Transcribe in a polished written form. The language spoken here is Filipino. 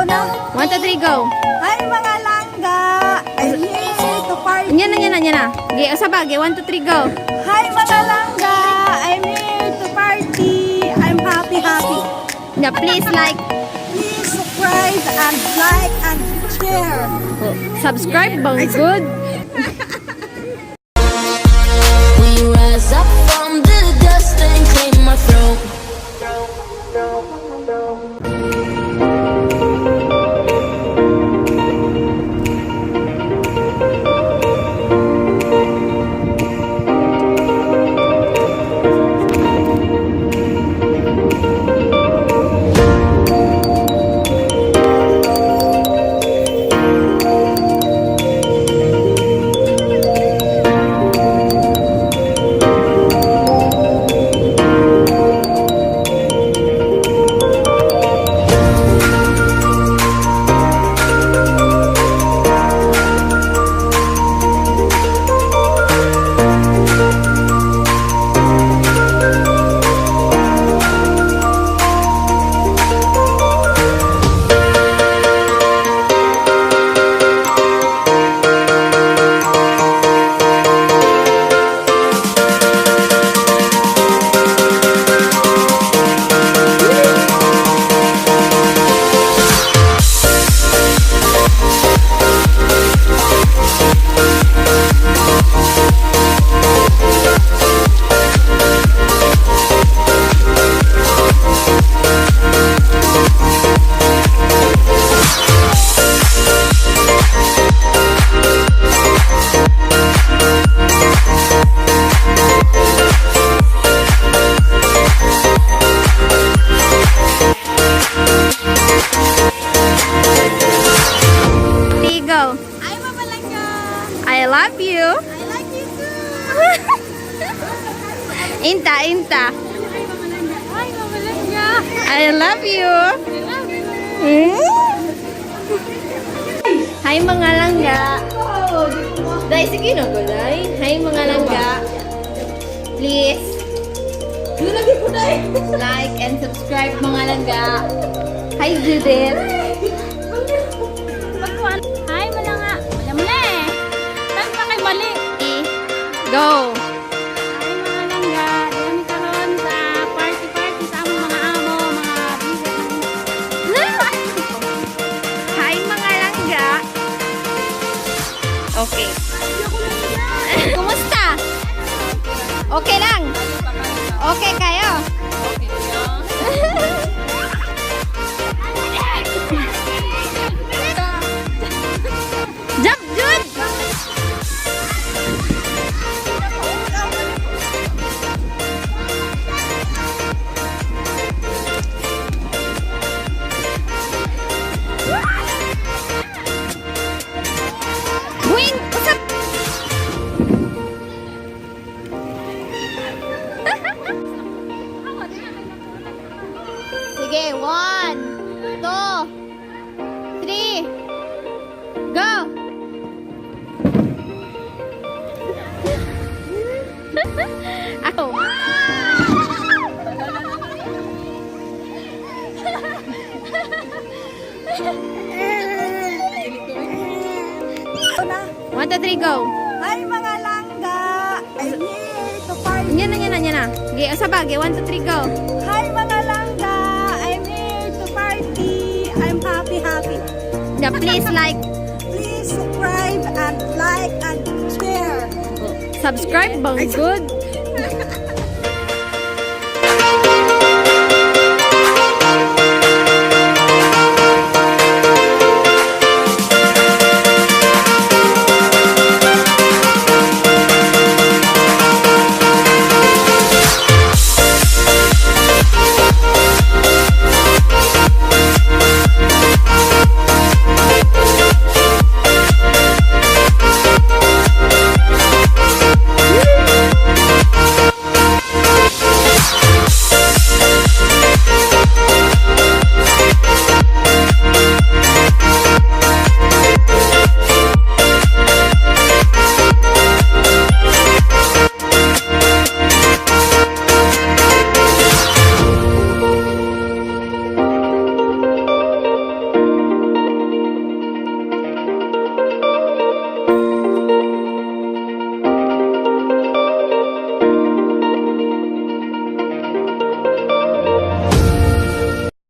1, 2, 3, go. Hi mga langga! I'm here to party. Yan na. Ge, sabage, 1, 2, 3, go. Hi mga langga! I'm here to party. I'm happy. Yeah, please like. Please subscribe and like and share. Subscribe bang good. We rise up from the dust and clean my throat. I love you. I like you too. Inta. Hi mga langga! I love you. Hi mga langga. Dai, sige na gulay. Hi mga langga. Please like and subscribe mga langga. Hi Judith. Hi mga nga! Mali! Saan pa kay mali? Go. Hi mga langga! Diyan karon sa party sa among mga amo, mga bigat. Hi mga langga. Okay. Kumusta? Okay lang. Okay kayo? Jump, Jude! Wing! Usap! Sige, 1, 2, 3, go! Ako. Na. 1, 2, 3, go! Hi mga langga! I'm here to party. Yan na. Ge, sabage, 1, 2, 3, go! Hi mga langga! I'm here to party. I'm happy. Yeah, please like. Please subscribe and like and share. Subscribe bang good.